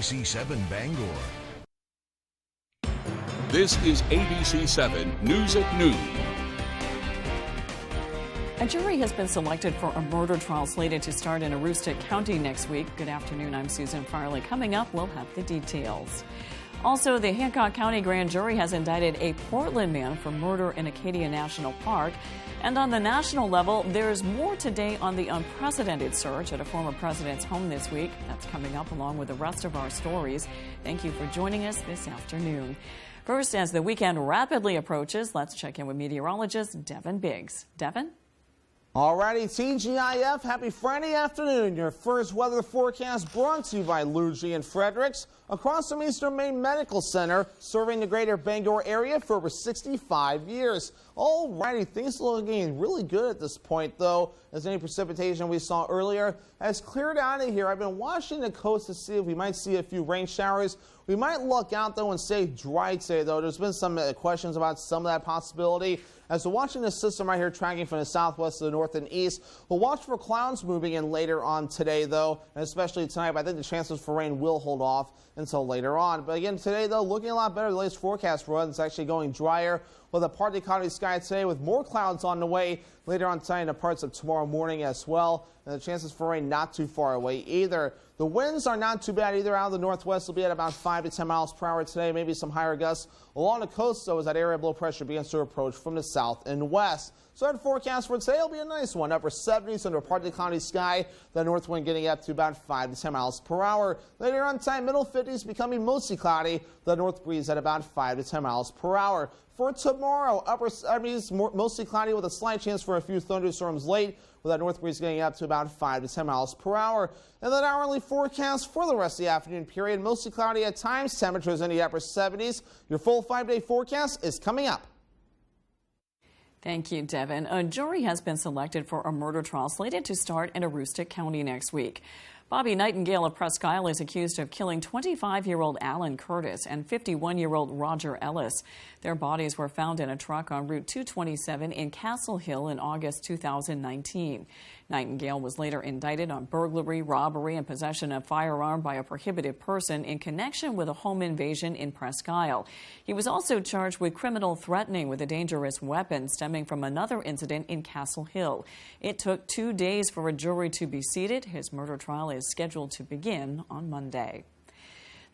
ABC7 Bangor. This is ABC7 News at Noon. A jury has been selected for a murder trial slated to start in Aroostook County next week. Good afternoon, I'm Susan Farley. Coming up, we'll have the details. Also, the Hancock County Grand Jury has indicted a Portland man for murder in Acadia National Park. And on the national level, there's more today on the unprecedented search at a former president's home this week. That's coming up along with the rest of our stories. Thank you for joining us this afternoon. First, as the weekend rapidly approaches, let's check in with meteorologist Devin Biggs. Devin? Alrighty, TGIF, happy Friday afternoon. Your first weather forecast brought to you by Luigi and Fredericks across from Eastern Maine Medical Center, serving the greater Bangor area for over 65 years. Alrighty, things are looking really good at this point, though, as any precipitation we saw earlier has cleared out of here. I've been watching the coast to see if we might see a few rain showers. We might luck out, though, and stay dry today, though. There's been some questions about some of that possibility. As we're watching the system right here tracking from the southwest to the north and east, we'll watch for clouds moving in later on today, though, and especially tonight. But I think the chances for rain will hold off until later on. But again, today, though, looking a lot better. The latest forecast for us is actually going drier with a partly cloudy sky today with more clouds on the way later on tonight and parts of tomorrow morning as well. And the chances for rain not too far away either. The winds are not too bad either. Out of the northwest will be at about 5 to 10 miles per hour today, maybe some higher gusts along the coast, though, as that area of low pressure begins to approach from the south and west. So that forecast for today will be a nice one. Upper 70s under a partly cloudy sky. The north wind getting up to about 5 to 10 miles per hour. Later on time, middle 50s becoming mostly cloudy. The north breeze at about 5 to 10 miles per hour. For tomorrow, upper 70s, mostly cloudy with a slight chance for a few thunderstorms late, with that north breeze getting up to about 5 to 10 miles per hour. And that hourly forecast for the rest of the afternoon period, mostly cloudy at times, temperatures in the upper 70s. Your full 5-day forecast is coming up. Thank you, Devin. A jury has been selected for a murder trial slated to start in Aroostook County next week. Bobby Nightingale of Presque Isle is accused of killing 25-year-old Alan Curtis and 51-year-old Roger Ellis. Their bodies were found in a truck on Route 227 in Castle Hill in August 2019. Nightingale was later indicted on burglary, robbery, and possession of firearm by a prohibited person in connection with a home invasion in Presque Isle. He was also charged with criminal threatening with a dangerous weapon stemming from another incident in Castle Hill. It took 2 days for a jury to be seated. His murder trial is scheduled to begin on Monday.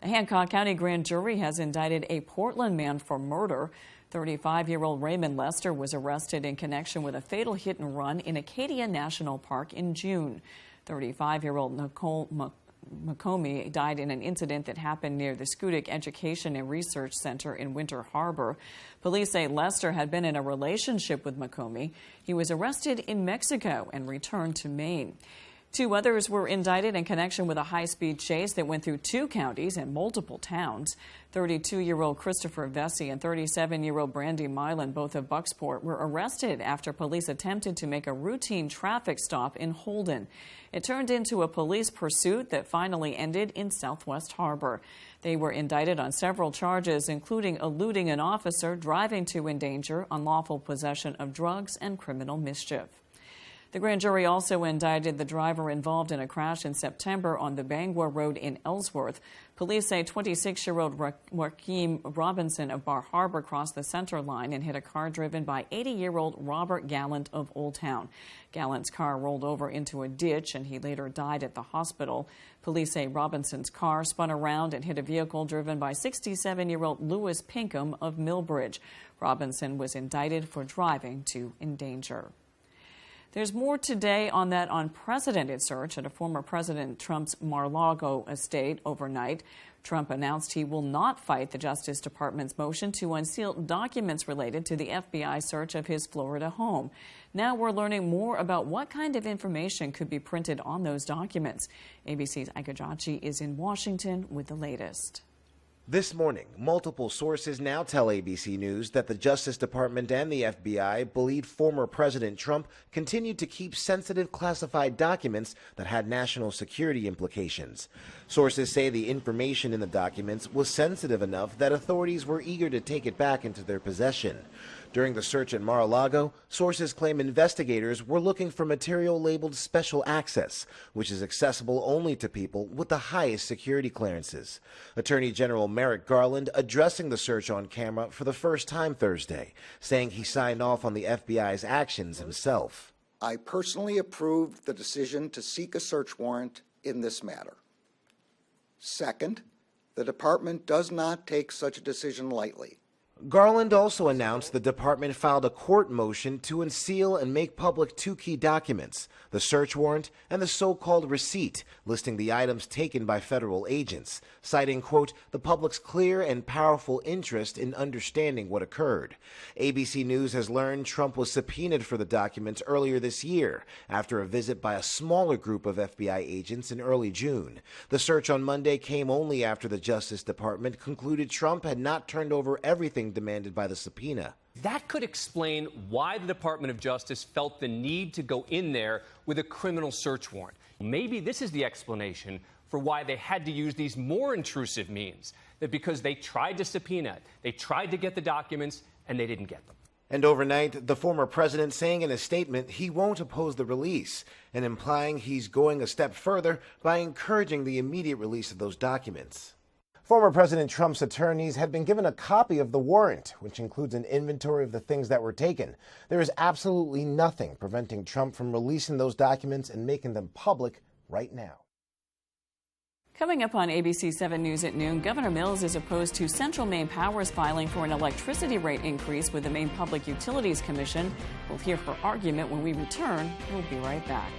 The Hancock County Grand Jury has indicted a Portland man for murder. 35-year-old Raymond Lester was arrested in connection with a fatal hit and run in Acadia National Park in June. 35-year-old Nicole McComey died in an incident that happened near the Schoodic Education and Research Center in Winter Harbor. Police say Lester had been in a relationship with McComey. He was arrested in Mexico and returned to Maine. 2 others were indicted in connection with a high-speed chase that went through 2 counties and multiple towns. 32-year-old Christopher Vesey and 37-year-old Brandy Milan, both of Bucksport, were arrested after police attempted to make a routine traffic stop in Holden. It turned into a police pursuit that finally ended in Southwest Harbor. They were indicted on several charges, including eluding an officer, driving to endanger, unlawful possession of drugs, and criminal mischief. The grand jury also indicted the driver involved in a crash in September on the Bangor Road in Ellsworth. Police say 26-year-old Joaquim Robinson of Bar Harbor crossed the center line and hit a car driven by 80-year-old Robert Gallant of Old Town. Gallant's car rolled over into a ditch and he later died at the hospital. Police say Robinson's car spun around and hit a vehicle driven by 67-year-old Lewis Pinkham of Millbridge. Robinson was indicted for driving to endanger. There's more today on that unprecedented search at a former President Trump's Mar-a-Lago estate overnight. Trump announced he will not fight the Justice Department's motion to unseal documents related to the FBI search of his Florida home. Now we're learning more about what kind of information could be printed on those documents. ABC's Ika Jachi is in Washington with the latest. This morning, multiple sources now tell ABC News that the Justice Department and the FBI believe former President Trump continued to keep sensitive classified documents that had national security implications. Sources say the information in the documents was sensitive enough that authorities were eager to take it back into their possession. During the search at Mar-a-Lago, sources claim investigators were looking for material labeled special access, which is accessible only to people with the highest security clearances. Attorney General Merrick Garland addressing the search on camera for the first time Thursday, saying he signed off on the FBI's actions himself. I personally approved the decision to seek a search warrant in this matter. Second, the department does not take such a decision lightly. Garland also announced the department filed a court motion to unseal and make public two key documents, the search warrant and the so-called receipt, listing the items taken by federal agents, citing, quote, the public's clear and powerful interest in understanding what occurred. ABC News has learned Trump was subpoenaed for the documents earlier this year after a visit by a smaller group of FBI agents in early June. The search on Monday came only after the Justice Department concluded Trump had not turned over everything demanded by the subpoena. That could explain why the Department of Justice felt the need to go in there with a criminal search warrant. Maybe this is the explanation for why they had to use these more intrusive means, that because they tried to subpoena it, they tried to get the documents, and they didn't get them. And overnight, the former president saying in a statement he won't oppose the release, and implying he's going a step further by encouraging the immediate release of those documents. Former President Trump's attorneys had been given a copy of the warrant, which includes an inventory of the things that were taken. There is absolutely nothing preventing Trump from releasing those documents and making them public right now. Coming up on ABC 7 News at noon, Governor Mills is opposed to Central Maine Power's filing for an electricity rate increase with the Maine Public Utilities Commission. We'll hear her argument when we return. We'll be right back.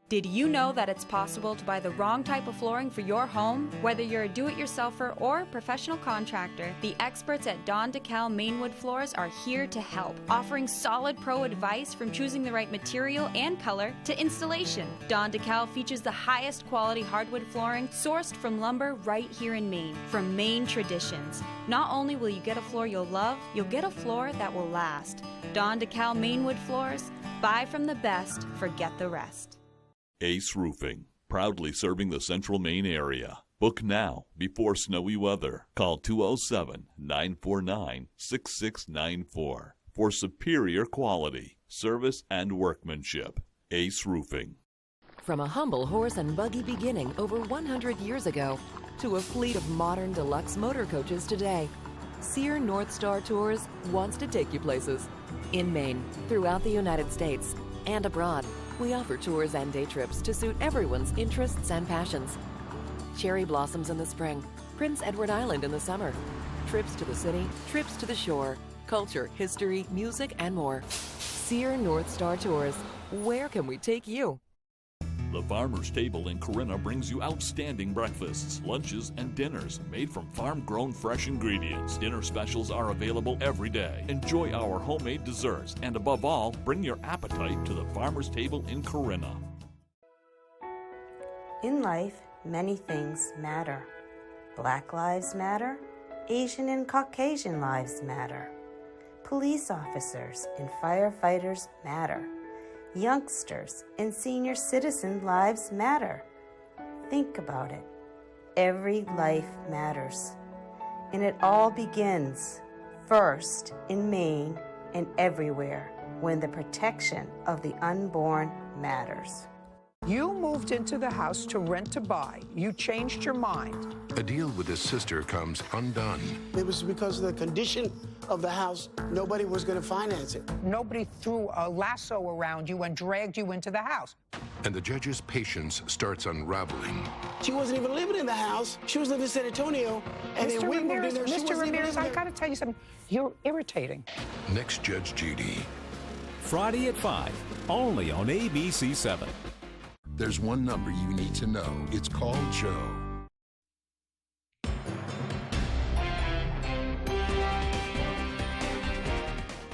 Did you know that it's possible to buy the wrong type of flooring for your home? Whether you're a do-it-yourselfer or professional contractor, the experts at Don DeKalb Mainwood Floors are here to help, offering solid pro advice from choosing the right material and color to installation. Don DeKalb features the highest quality hardwood flooring sourced from lumber right here in Maine, from Maine traditions. Not only will you get a floor you'll love, you'll get a floor that will last. Don DeKalb Mainwood Floors, buy from the best, forget the rest. Ace Roofing, proudly serving the central Maine area. Book now before snowy weather. Call 207-949-6694 for superior quality, service, and workmanship. Ace Roofing. From a humble horse and buggy beginning over 100 years ago to a fleet of modern deluxe motor coaches today, Sear North Star Tours wants to take you places. In Maine, throughout the United States, and abroad. We offer tours and day trips to suit everyone's interests and passions. Cherry blossoms in the spring, Prince Edward Island in the summer, trips to the city, trips to the shore, culture, history, music, and more. Sear North Star Tours. Where can we take you? The Farmer's Table in Corinna brings you outstanding breakfasts, lunches, and dinners made from farm-grown fresh ingredients. Dinner specials are available every day. Enjoy our homemade desserts, and above all, bring your appetite to the Farmer's Table in Corinna. In life, many things matter. Black lives matter. Asian and Caucasian lives matter. Police officers and firefighters matter. Youngsters and senior citizen lives matter. Think about it. Every life matters. And it all begins, first in Maine and everywhere, when the protection of the unborn matters. You moved into the house to rent to buy. You changed your mind. A deal with his sister comes undone. It was because of the condition of the house, nobody was going to finance it. Nobody threw a lasso around you and dragged you into the house. And the judge's patience starts unraveling. She wasn't even living in the house. She was living in San Antonio, and then we moved in there. Mr. Ramirez, I got to tell you something. You're irritating. Next Judge Judy. Friday at 5, only on ABC 7. There's one number you need to know. It's called Joe.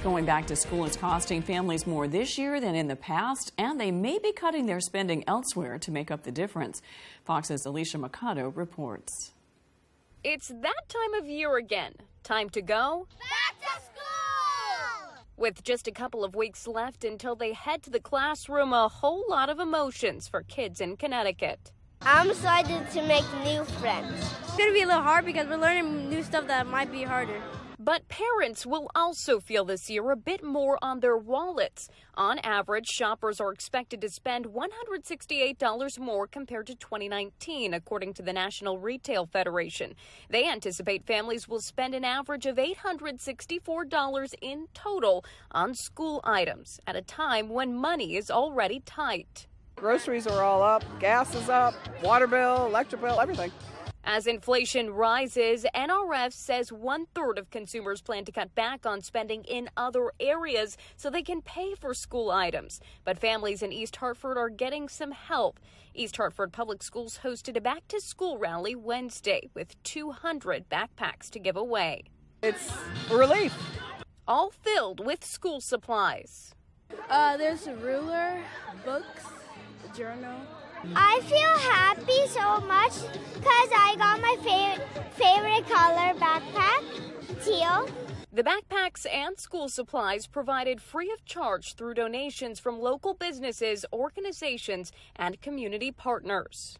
Going back to school is costing families more this year than in the past, and they may be cutting their spending elsewhere to make up the difference. Fox's Alicia Mercado reports. It's that time of year again. Time to go back to school! With just a couple of weeks left until they head to the classroom, a whole lot of emotions for kids in Connecticut. I'm excited to make new friends. It's going to be a little hard because we're learning new stuff that might be harder. But parents will also feel this year a bit more on their wallets. On average, shoppers are expected to spend $168 more compared to 2019, according to the National Retail Federation. They anticipate families will spend an average of $864 in total on school items at a time when money is already tight. Groceries are all up, gas is up, water bill, electric bill, everything. As inflation rises, NRF says 1/3 of consumers plan to cut back on spending in other areas so they can pay for school items. But families in East Hartford are getting some help. East Hartford Public Schools hosted a back-to-school rally Wednesday with 200 backpacks to give away. It's a relief. All filled with school supplies. There's a ruler, books, a journal. I feel happy so much because I got my favorite color backpack, teal. The backpacks and school supplies provided free of charge through donations from local businesses, organizations, and community partners.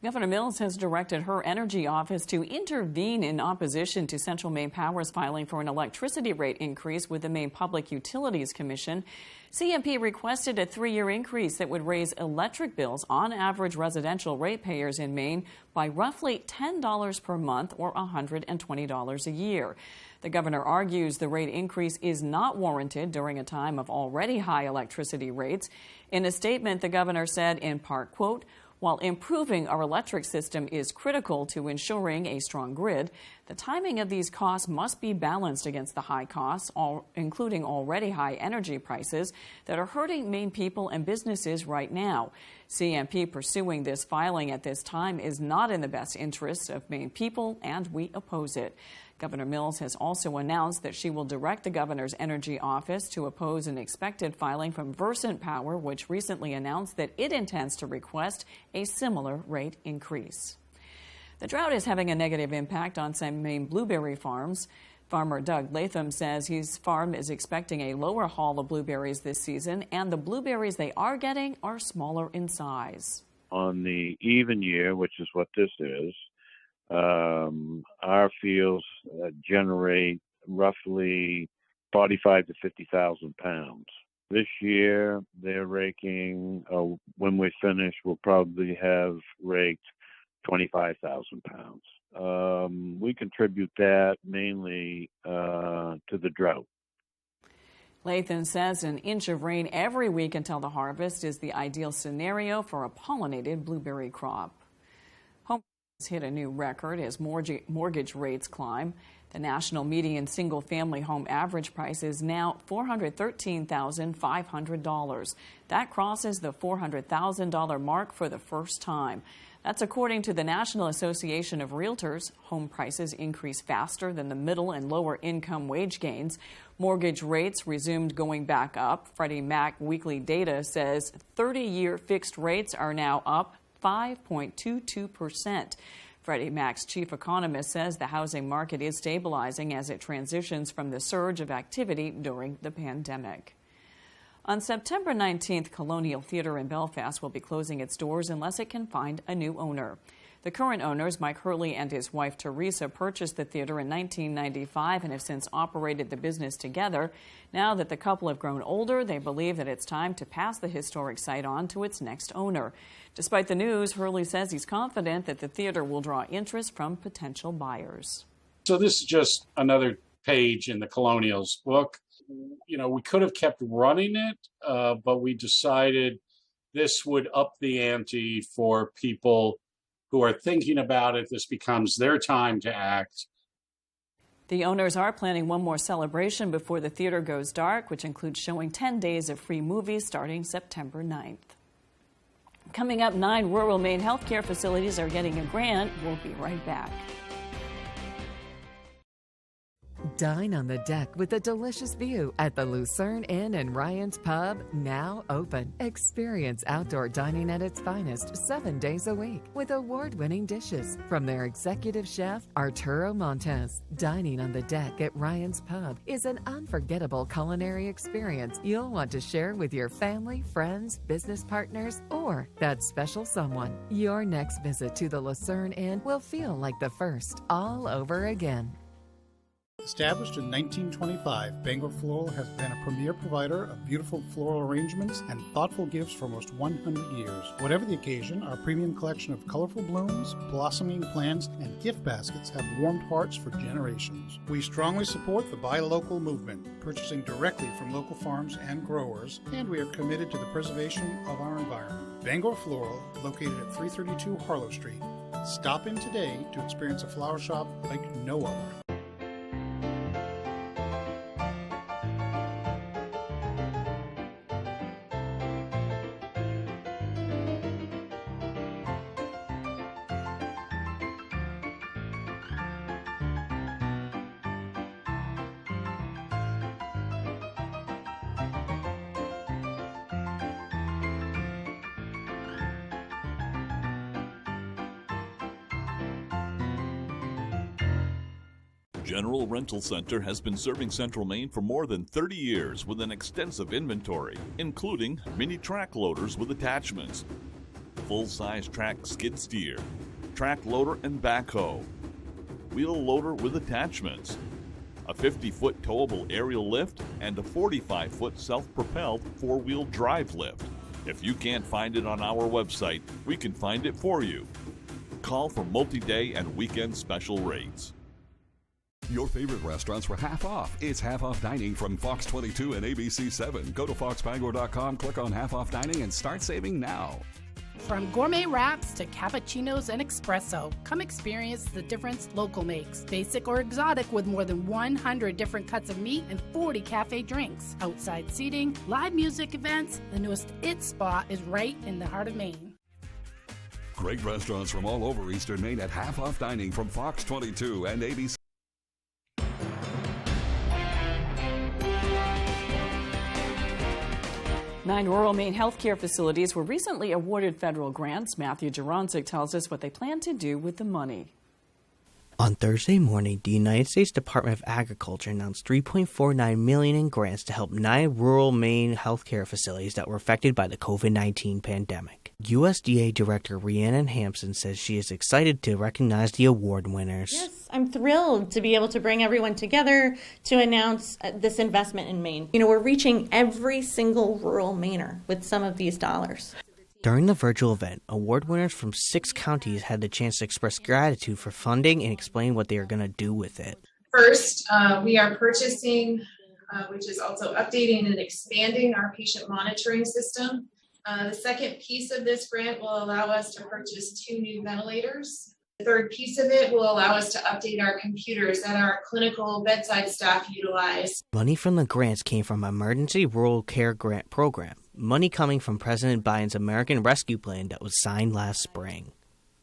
Governor Mills has directed her energy office to intervene in opposition to Central Maine Power's filing for an electricity rate increase with the Maine Public Utilities Commission. CMP requested a 3-year increase that would raise electric bills on average residential ratepayers in Maine by roughly $10 per month or $120 a year. The governor argues the rate increase is not warranted during a time of already high electricity rates. In a statement, the governor said in part, quote, "While improving our electric system is critical to ensuring a strong grid, the timing of these costs must be balanced against the high costs, including already high energy prices, that are hurting Maine people and businesses right now. CMP pursuing this filing at this time is not in the best interests of Maine people, and we oppose it." Governor Mills has also announced that she will direct the governor's energy office to oppose an expected filing from Versant Power, which recently announced that it intends to request a similar rate increase. The drought is having a negative impact on some Maine blueberry farms. Farmer Doug Latham says his farm is expecting a lower haul of blueberries this season, and the blueberries they are getting are smaller in size. On the even year, which is what this is, our fields generate roughly 45 to 50,000 pounds. This year, they're raking, when we finish, we'll probably have raked 25,000 pounds. We contribute that mainly to the drought. Latham says an inch of rain every week until the harvest is the ideal scenario for a pollinated blueberry crop. Home prices hit a new record as mortgage rates climb. The national median single-family home average price is now $413,500. That crosses the $400,000 mark for the first time. That's according to the National Association of Realtors. Home prices increase faster than the middle and lower income wage gains. Mortgage rates resumed going back up. Freddie Mac weekly data says 30-year fixed rates are now up 5.22%. Freddie Mac's chief economist says the housing market is stabilizing as it transitions from the surge of activity during the pandemic. On September 19th, Colonial Theatre in Belfast will be closing its doors unless it can find a new owner. The current owners, Mike Hurley and his wife Teresa, purchased the theater in 1995 and have since operated the business together. Now that the couple have grown older, they believe that it's time to pass the historic site on to its next owner. Despite the news, Hurley says he's confident that the theater will draw interest from potential buyers. So this is just another page in the Colonial's book. You know, we could have kept running it, but we decided this would up the ante for people who are thinking about it. This becomes their time to act. The owners are planning one more celebration before the theater goes dark, which includes showing 10 days of free movies starting September 9th. Coming up, 9 rural Maine healthcare facilities are getting a grant. We'll be right back. Dine on the deck with a delicious view at the Lucerne Inn and Ryan's Pub, now open. Experience outdoor dining at its finest 7 days a week with award-winning dishes from their executive chef, Arturo Montes. Dining on the deck at Ryan's Pub is an unforgettable culinary experience you'll want to share with your family, friends, business partners, or that special someone. Your next visit to the Lucerne Inn will feel like the first all over again. Established in 1925, Bangor Floral has been a premier provider of beautiful floral arrangements and thoughtful gifts for almost 100 years. Whatever the occasion, our premium collection of colorful blooms, blossoming plants, and gift baskets have warmed hearts for generations. We strongly support the Buy Local movement, purchasing directly from local farms and growers, and we are committed to the preservation of our environment. Bangor Floral, located at 332 Harlow Street. Stop in today to experience a flower shop like no other. General Rental Center has been serving Central Maine for more than 30 years with an extensive inventory, including mini track loaders with attachments, full-size track skid steer, track loader and backhoe, wheel loader with attachments, a 50-foot towable aerial lift, and a 45-foot self-propelled four-wheel drive lift. If you can't find it on our website, we can find it for you. Call for multi-day and weekend special rates. Your favorite restaurants for half off. It's half off dining from Fox 22 and ABC 7. Go to foxbangor.com, click on half off dining, and start saving now. From gourmet wraps to cappuccinos and espresso, come experience the difference local makes. Basic or exotic with more than 100 different cuts of meat and 40 cafe drinks. Outside seating, live music events, the newest It spot is right in the heart of Maine. Great restaurants from all over Eastern Maine at half off dining from Fox 22 and ABC. 9 rural Maine healthcare facilities were recently awarded federal grants. Matthew Juronsik tells us what they plan to do with the money. On Thursday morning, the United States Department of Agriculture announced $3.49 million in grants to help 9 rural Maine healthcare facilities that were affected by the COVID-19 pandemic. USDA Director Rhiannon Hampson says she is excited to recognize the award winners. Yes, I'm thrilled to be able to bring everyone together to announce this investment in Maine. You know, we're reaching every single rural Mainer with some of these dollars. During the virtual event, award winners from 6 counties had the chance to express gratitude for funding and explain what they are going to do with it. First, we are purchasing, which is also updating and expanding our patient monitoring system. The second piece of this grant will allow us to purchase 2 new ventilators. The third piece of it will allow us to update our computers that our clinical bedside staff utilize. Money from the grants came from Emergency Rural Care Grant Program, money coming from President Biden's American Rescue Plan that was signed last spring.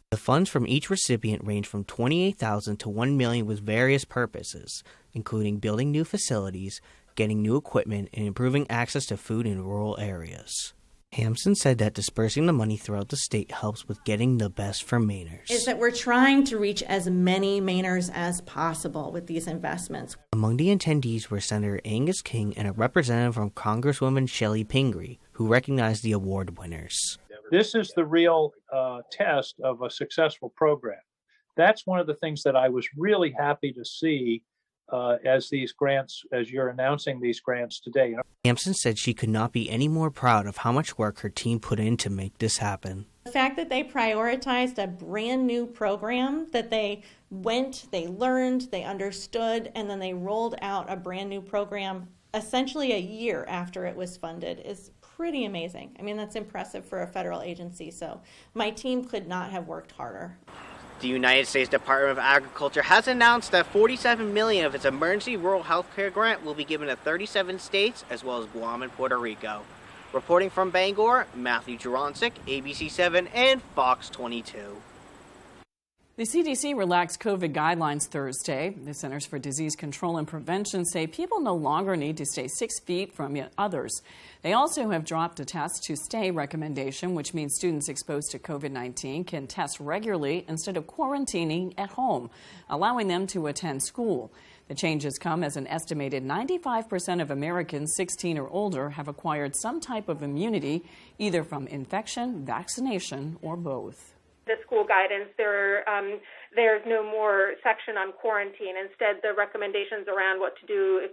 The funds from each recipient range from $28,000 to $1 million with various purposes, including building new facilities, getting new equipment, and improving access to food in rural areas. Hampson said that dispersing the money throughout the state helps with getting the best for Mainers. Is that we're trying to reach as many Mainers as possible with these investments. Among the attendees were Senator Angus King and a representative from Congresswoman Shelley Pingree, who recognized the award winners. This is the real test of a successful program. That's one of the things that I was really happy to see as you're announcing these grants today. Hampson said she could not be any more proud of how much work her team put in to make this happen. The fact that they prioritized a brand new program, that they went, they learned, they understood, and then they rolled out a brand new program essentially a year after it was funded is pretty amazing. I mean, that's impressive for a federal agency, so my team could not have worked harder. The United States Department of Agriculture has announced that $47 million of its emergency rural health care grant will be given to 37 states as well as Guam and Puerto Rico. Reporting from Bangor, Matthew Juronsik, ABC 7 and Fox 22. The CDC relaxed COVID guidelines Thursday. The Centers for Disease Control and Prevention say people no longer need to stay 6 feet from others. They also have dropped a test to stay recommendation, which means students exposed to COVID-19 can test regularly instead of quarantining at home, allowing them to attend school. The changes come as an estimated 95% of Americans 16 or older have acquired some type of immunity, either from infection, vaccination, or both. the school guidance, there's no more section on quarantine. Instead, the recommendations around what to do if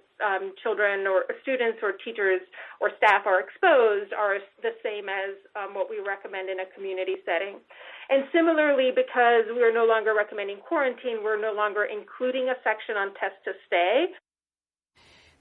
children or students or teachers or staff are exposed are the same as what we recommend in a community setting. And similarly, because we are no longer recommending quarantine, we're no longer including a section on test to stay.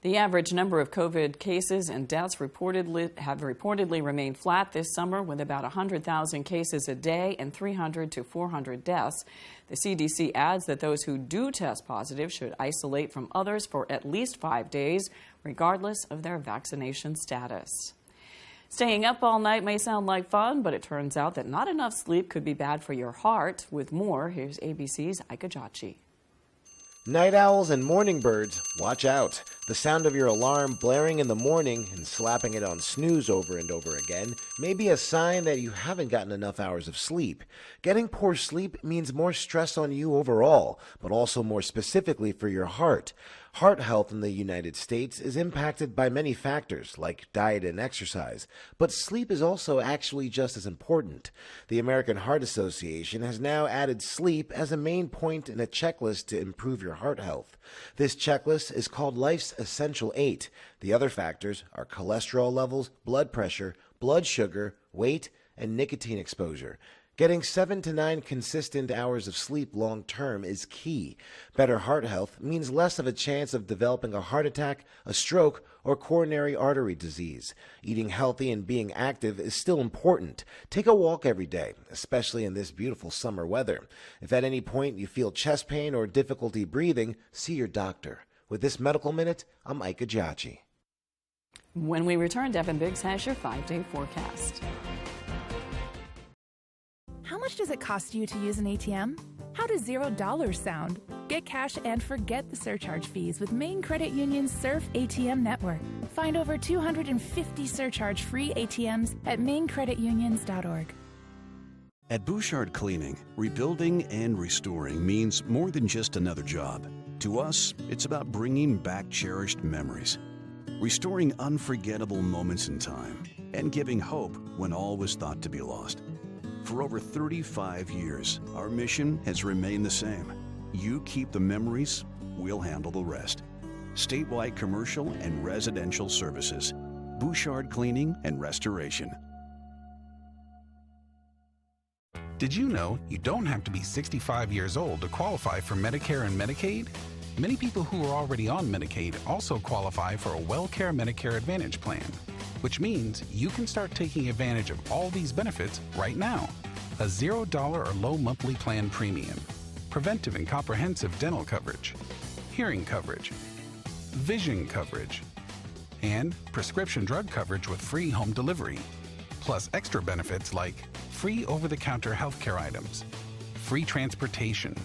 The average number of COVID cases and deaths have reportedly remained flat this summer, with about 100,000 cases a day and 300 to 400 deaths. The CDC adds that those who do test positive should isolate from others for at least 5 days, regardless of their vaccination status. Staying up all night may sound like fun, but it turns out that not enough sleep could be bad for your heart. With more, here's ABC's Ika Jachi. Night owls and morning birds, watch out. The sound of your alarm blaring in the morning and slapping it on snooze over and over again may be a sign that you haven't gotten enough hours of sleep. Getting poor sleep means more stress on you overall, but also more specifically for your heart. Heart health in the United States is impacted by many factors like diet and exercise, but sleep is also actually just as important. The American Heart Association has now added sleep as a main point in a checklist to improve your heart health. This checklist is called Life's Essential 8. The other factors are cholesterol levels, blood pressure, blood sugar, weight, and nicotine exposure. Getting 7 to 9 consistent hours of sleep long term is key. Better heart health means less of a chance of developing a heart attack, a stroke, or coronary artery disease. Eating healthy and being active is still important. Take a walk every day, especially in this beautiful summer weather. If at any point you feel chest pain or difficulty breathing, see your doctor. With this Medical Minute, I'm Ika Jachi. When we return, Devin Biggs has your 5-day forecast. How much does it cost you to use an ATM? How does $0 sound? Get cash and forget the surcharge fees with Maine Credit Union's Surf ATM network. Find over 250 surcharge-free ATMs at mainecreditunions.org. At Bouchard Cleaning, rebuilding and restoring means more than just another job. To us, it's about bringing back cherished memories, restoring unforgettable moments in time, and giving hope when all was thought to be lost. For over 35 years, our mission has remained the same. You keep the memories, we'll handle the rest. Statewide commercial and residential services. Bouchard Cleaning and Restoration. Did you know you don't have to be 65 years old to qualify for Medicare and Medicaid? Many people who are already on Medicaid also qualify for a WellCare Medicare Advantage plan, which means you can start taking advantage of all these benefits right now. A $0 or low monthly plan premium, preventive and comprehensive dental coverage, hearing coverage, vision coverage, and prescription drug coverage with free home delivery, plus extra benefits like free over-the-counter healthcare items, free transportation,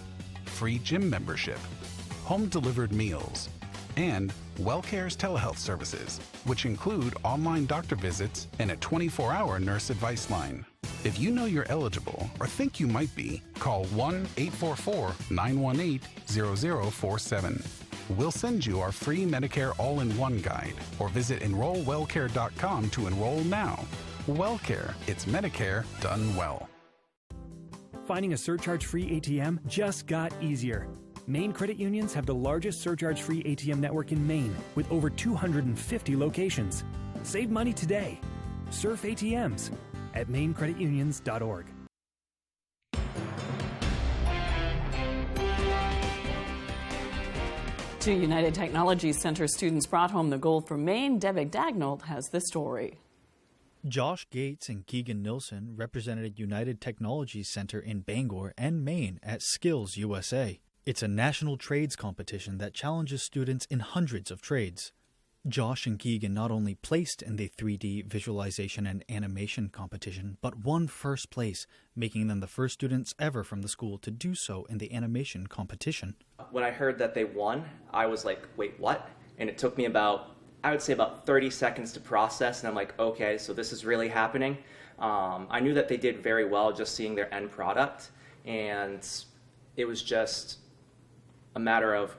free gym membership, home-delivered meals, and WellCare's telehealth services, which include online doctor visits and a 24-hour nurse advice line. If you know you're eligible or think you might be, call 1-844-918-0047. We'll send you our free Medicare all-in-one guide or visit enrollwellcare.com to enroll now. WellCare, it's Medicare done well. Finding a surcharge-free ATM just got easier. Maine Credit Unions have the largest surcharge-free ATM network in Maine with over 250 locations. Save money today. Surf ATMs at mainecreditunions.org. Two United Technology Center students brought home the gold for Maine. Devin Dagnall has the story. Josh Gates and Keegan Nilsson represented United Technology Center in Bangor and Maine at Skills USA. It's a national trades competition that challenges students in hundreds of trades. Josh and Keegan not only placed in the 3D visualization and animation competition, but won first place, making them the first students ever from the school to do so in the animation competition. When I heard that they won, I was like, wait, what? And it took me about 30 seconds to process, and I'm like, okay, so this is really happening. I knew that they did very well just seeing their end product, and it was just a matter of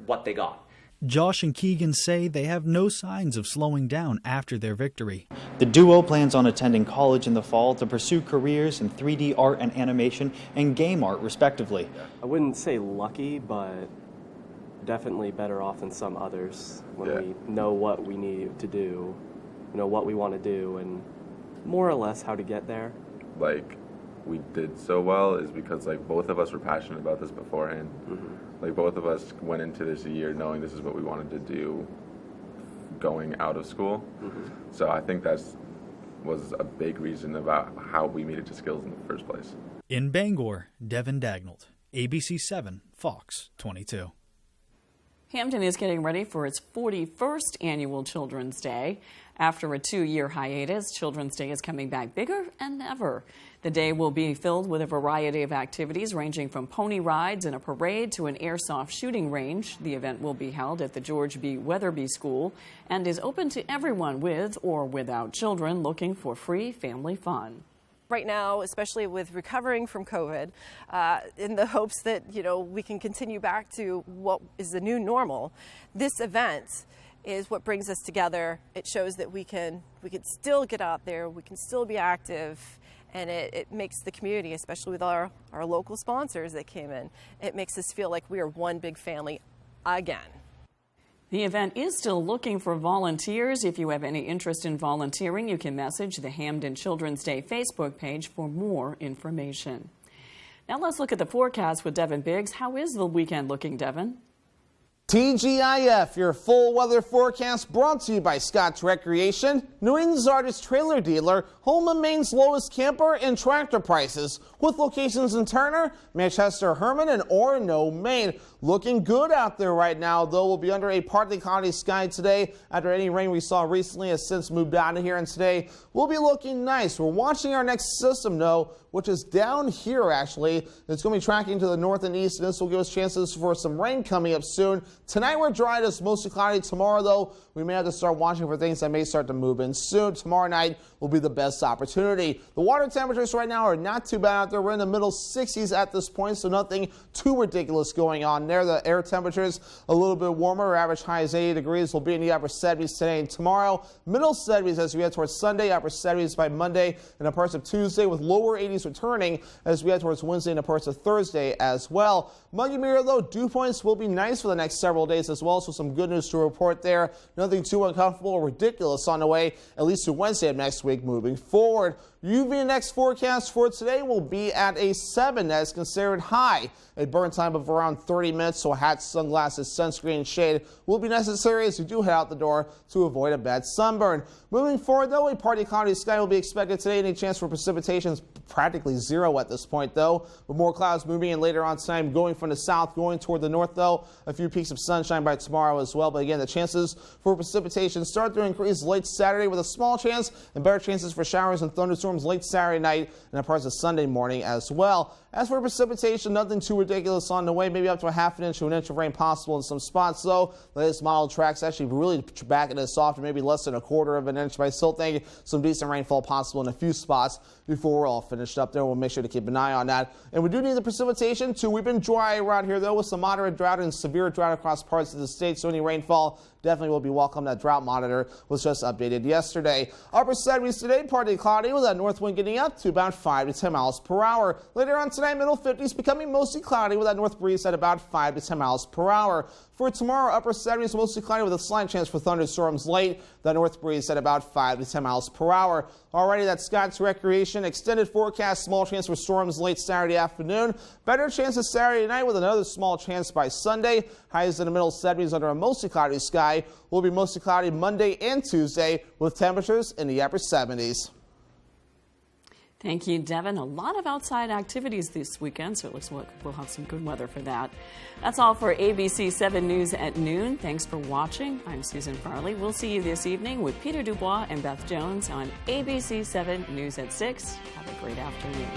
what they got. Josh and Keegan say they have no signs of slowing down after their victory. The duo plans on attending college in the fall to pursue careers in 3D art and animation and game art, respectively. I wouldn't say lucky, but definitely better off than some others when we know what we need to do, what we want to do, and more or less how to get there. Like, we did so well is because, like, both of us were passionate about this beforehand. Like, both of us went into this year knowing this is what we wanted to do going out of school. So I think that was a big reason about how we made it to skills in the first place. In Bangor, Devin Dagnall, ABC 7, Fox 22. Hampton is getting ready for its 41st annual Children's Day. After a 2-year hiatus, Children's Day is coming back bigger and ever. The day will be filled with a variety of activities ranging from pony rides and a parade to an airsoft shooting range. The event will be held at the George B. Weatherby School and is open to everyone with or without children looking for free family fun. Right now, especially with recovering from COVID, in the hopes that, we can continue back to what is the new normal, this event is what brings us together. It shows that we can still get out there, we can still be active, and it makes the community, especially with our local sponsors that came in, it makes us feel like we are one big family again. The event is still looking for volunteers. If you have any interest in volunteering, you can message the Hampden Children's Day Facebook page for more information. Now let's look at the forecast with Devin Biggs. How is the weekend looking, Devin? TGIF, your full weather forecast brought to you by Scott's Recreation, New England's largest trailer dealer, home of Maine's lowest camper and tractor prices, with locations in Turner, Manchester, Herman, and Orono, Maine. Looking good out there right now, though. We'll be under a partly cloudy sky today after any rain we saw recently has since moved out of here, and today we'll be looking nice. We're watching our next system, though, which is down here, actually. It's going to be tracking to the north and east, and this will give us chances for some rain coming up soon. Tonight we're dry, it's mostly cloudy. Tomorrow, though, we may have to start watching for things that may start to move in soon. Tomorrow night will be the best opportunity. The water temperatures right now are not too bad out there. We're in the middle 60s at this point, so nothing too ridiculous going on there. The air temperatures a little bit warmer. Our average high is 80 degrees. We'll be in the upper 70s today and tomorrow. Middle 70s as we head towards Sunday, upper 70s by Monday, and the parts of Tuesday with lower 80s returning as we head towards Wednesday and the parts of Thursday as well. Muggy Mirror, though, dew points will be nice for the next several days as well, so some good news to report there. Nothing too uncomfortable or ridiculous on the way, at least to Wednesday of next week moving forward. UV index forecast for today will be at a 7. That is considered high. A burn time of around 30 minutes, so hats, sunglasses, sunscreen, and shade will be necessary as you do head out the door to avoid a bad sunburn. Moving forward, though, a partly cloudy sky will be expected today. Any chance for precipitation is practically zero at this point, though, with more clouds moving in later on tonight, going from the south, going toward the north, though. A few peaks of sunshine by tomorrow as well, but again, the chances for precipitation start to increase late Saturday with a small chance and better chances for showers and thunderstorms late Saturday night and parts of Sunday morning as well. As for precipitation, nothing too ridiculous on the way, maybe up to a half an inch to an inch of rain possible in some spots, though. The latest model tracks actually really backing this off to maybe less than a quarter of an inch, but I still think some decent rainfall possible in a few spots before we're all finished up there. We'll make sure to keep an eye on that. And we do need the precipitation too. We've been dry around here, though, with some moderate drought and severe drought across parts of the state, so any rainfall definitely will be welcome. That drought monitor was just updated yesterday. Upper 70s today, partly cloudy with that north wind getting up to about 5 to 10 miles per hour. Later on tonight, middle 50s becoming mostly cloudy with that north breeze at about 5 to 10 miles per hour. For tomorrow, upper 70s mostly cloudy with a slight chance for thunderstorms late. The north breeze at about 5 to 10 miles per hour. Already, that's Scott's Recreation. Extended forecast, small chance for storms late Saturday afternoon. Better chances Saturday night with another small chance by Sunday. Highs in the middle 70s under a mostly cloudy sky. Will be mostly cloudy Monday and Tuesday with temperatures in the upper 70s. Thank you, Devin. A lot of outside activities this weekend, so it looks like we'll have some good weather for that. That's all for ABC 7 News at noon. Thanks for watching. I'm Susan Farley. We'll see you this evening with Peter Dubois and Beth Jones on ABC 7 News at 6. Have a great afternoon.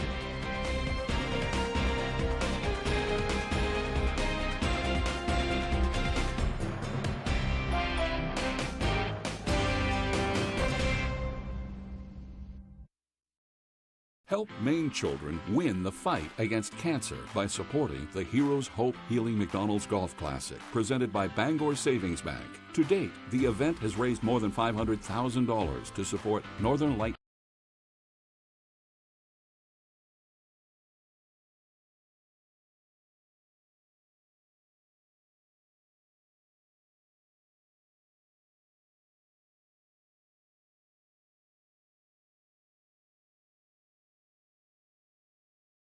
Help Maine children win the fight against cancer by supporting the Heroes Hope Healing McDonald's Golf Classic, presented by Bangor Savings Bank. To date, the event has raised more than $500,000 to support Northern Light